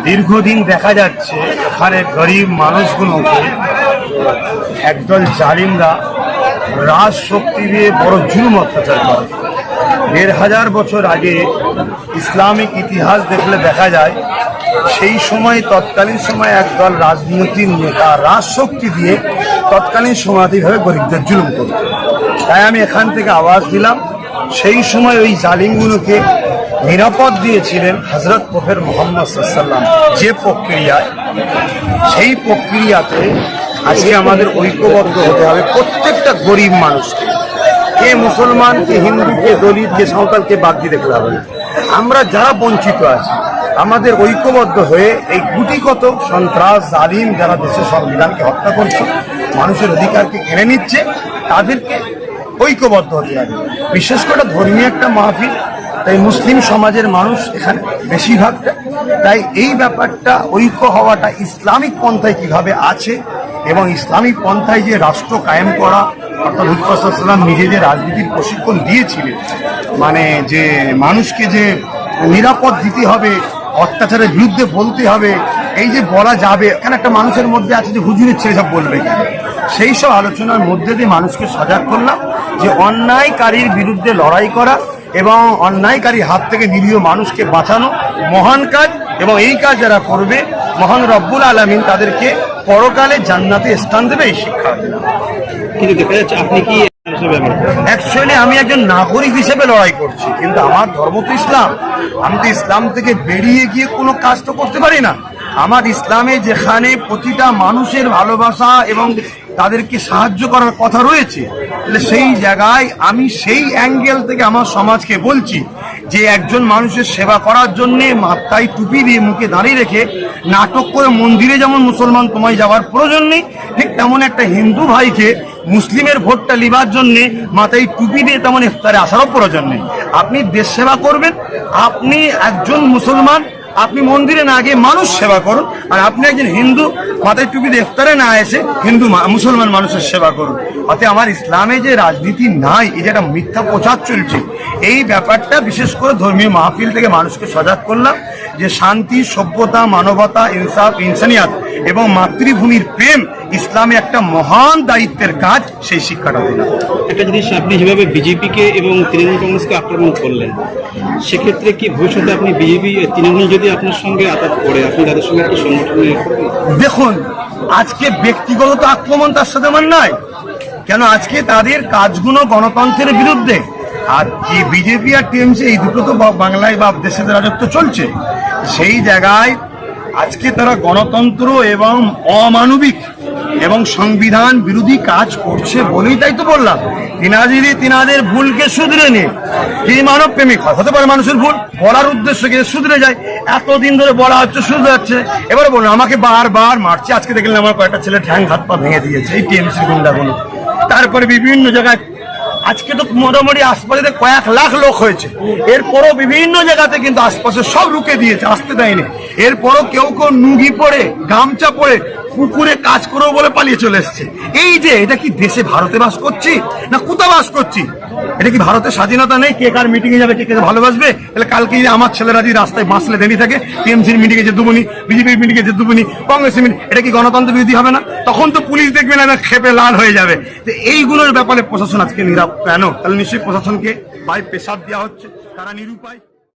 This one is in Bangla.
দীর্ঘদিন দেখা যাচ্ছে ওখানে গরিব মানুষগুলোকে একদল জালিমরা রাজশক্তি দিয়ে বড় জুলুম অত্যাচার করে। ১,৫০০ বছর আগে ইসলামিক ইতিহাস দেখলে দেখা যায় সেই সময় তৎকালীন সময় একদল রাজনৈতিক নেতা রাজশক্তি দিয়ে তৎকালীন সমাধিভাবে গরিবদের জুলুম করত। তাই আমি এখান থেকে আওয়াজ দিলাম, সেই সময় ওই জালিমগুলোকে নিরাপদ দিয়েছিলেন হযরত প্রফেট মুহাম্মদ সাল্লাল্লাহু আলাইহি ওয়াসাল্লাম। যে প্রক্রিয়ায়, সেই প্রক্রিয়াতে আজকে আমাদের ঐক্যবদ্ধ হতে হবে। প্রত্যেকটা গরিব মানুষকে, কে মুসলমান, কে হিন্দু, কে দলিত, কে সাঁওতালকে বাদ দিয়ে দেখতে হবে না। আমরা যারা বঞ্চিত আছি আমাদের ঐক্যবদ্ধ হয়ে এই গুটিকত সন্ত্রাস জালিম যারা দেশের সংবিধানকে হত্যা করছে, মানুষের অধিকারকে কেড়ে নিচ্ছে, তাদেরকে ঐক্যবদ্ধ হতে হবে। বিশেষ করে ধর্মীয় একটা মাহফিল, তাই মুসলিম সমাজের মানুষ এখানে বেশিরভাগটা। তাই এই ব্যাপারটা ঐক্য হওয়াটা ইসলামিক পন্থায় কিভাবে আছে এবং ইসলামিক পন্থায় যে রাষ্ট্র কায়েম করা, অর্থাৎ হুজুর সাল্লাল্লাহু আলাইহি ওয়াসাল্লাম নিজে যে রাজনীতির প্রশিক্ষণ দিয়েছিলেন, মানে যে মানুষকে যে নিরাপদ দিতে হবে, অত্যাচারের বিরুদ্ধে বলতে হবে, এই যে বলা যাবে, এখানে একটা মানুষের মধ্যে আছে যে হুজুরের ছেলে সব বলবে, সেই সব আলোচনার মধ্যে দিয়ে মানুষকে সজাগ করলাম যে অন্যায়কারীর বিরুদ্ধে লড়াই করা এবং অন্যায়কারী হাত থেকে নিরীহ মানুষকে বাঁচানো মহান কাজ, এবং এই কাজ যারা করবে মহান রব্বুল আলামিন তাদেরকে পরকালে জান্নাতে স্থান দেবে, এই শিক্ষা দিলাম। কিন্তু দেখা যাচ্ছে আপনি কি অ্যাকচুয়ালি আমি একজন নাগরিক হিসেবে লড়াই করছি, কিন্তু আমার ধর্ম তো ইসলাম। আমি তো ইসলাম থেকে বেরিয়ে গিয়ে কোনো কাজ তো করতে পারি না। আমার ইসলামে যেখানে প্রতিটা মানুষের ভালোবাসা এবং তাদেরকে সাহায্য করার কথা রয়েছে, তাহলে সেই জায়গায় আমি সেই অ্যাঙ্গেল থেকে আমার সমাজকে বলছি যে একজন মানুষের সেবা করার জন্যে মাথায় টুপি দিয়ে মুখে দাঁড়িয়ে রেখে নাটক করে মন্দিরে যেমন মুসলমান তোমায় যাওয়ার প্রয়োজন নেই, ঠিক তেমন একটা হিন্দু ভাইকে মুসলিমের ভোটটা লিবার জন্যে মাথায় টুপি দিয়ে তেমন ইফতারে আসারও প্রয়োজন নেই। আপনি দেশ সেবা করবেন, আপনি একজন মুসলমান, আপনি মন্দিরে না গিয়ে মানুষ সেবা করুন, আর আপনি একজন হিন্দু মাথায় টুপি দিয়ে ইফতারে না এসে হিন্দু মুসলমান মানুষের সেবা করুন। অতএব আমার ইসলামে যে রাজনীতি নাই, এই যে একটা মিথ্যা প্রচার চলছে, এই ব্যাপারটা বিশেষ করে ধর্মীয় মাহফিল থেকে মানুষকে সজাগ করলাম যে শান্তি, সভ্যতা, মানবতা, ইনসাফ, ইনসানিয়াত এবং মাতৃভূমির প্রেম ইসলামে একটা মহান দায়িত্বের কাজ, সেই শিক্ষাটা দিলাম। একটা জিনিস, আপনি যেভাবে বিজেপিকে এবং তৃণমূল কংগ্রেসকে আক্রমণ করলেন, সেক্ষেত্রে কি ভবিষ্যতে আপনি বিজেপি তৃণমূল যদি আপনার সঙ্গে আঘাত করে, আপনি তাদের সঙ্গে কি সংগঠন করবেন? দেখুন, আজকে ব্যক্তিগত আক্রমণ তার সাথে আমার নাই, কেন আজকে তাদের কাজগুলো গণতন্ত্রের বিরুদ্ধে। আর কি বিজেপি আর টিএমসি এই দুটো তো বাংলায় বা দেশের রাজত্ব চলছে, সেই জায়গায় আজকে তারা গণতন্ত্র এবং অমানবিক এবং সংবিধান বিরোধী কাজ করছে বলেই তাই তো বললাম, তিনাদের ভুলকে শুধরে নিয়ে তিনি মানব প্রেমিক হতে পারে, মানুষের ভুল বলার উদ্দেশ্যকে শুধরে যায়। এতদিন ধরে বলা হচ্ছে, শুধরে যাচ্ছে, এবারে বলুন আমাকে বারবার মারছে। আজকে দেখলেন আমার কয়েকটা ছেলে ঠ্যাং হাত পা ভেঙে দিয়েছে এই টিএমসির গুন্ডাগুলো। তারপরে বিভিন্ন জায়গায় আজকে তো মোটামুটি আশপাশে কয়েক লাখ লোক হয়েছে, এরপরও বিভিন্ন জায়গাতে কিন্তু আশপাশে সব রুকে দিয়েছে, আসতে দেয়নি। এরপরও কেউ কেউ নুগি পড়ে, গামছা পড়ে পুকুরে কাজ করবো বলে পালিয়ে চলে এসছে। এই যে এটা কি দেশে ভারতে বাস করছি না কোথাও বাস করছি? এটা কি ভারতের স্বাধীনতা নেই? কে কার মিটিং এ যাবে, কে কে ভালোবাসবে? তাহলে কালকে আমার ছেলেরা যদি রাস্তায় বাঁচলে দাঁড়িয়ে থাকে, টিএমসির মিটিং এ যে দুবনি, বিজেপির মিটিং এ যে দুবনি, কংগ্রেসের মিটিং, এটা কি গণতন্ত্র বিরোধী হবে না? তখন তো পুলিশ দেখবে না, খেপে লাল হয়ে যাবে। তো এইগুলোর ব্যাপারে প্রশাসন আজকে নীরব কেন? তাহলে নিশ্চয়ই প্রশাসনকে ভাই প্রেসার দেওয়া হচ্ছে, তারা নিরুপায়।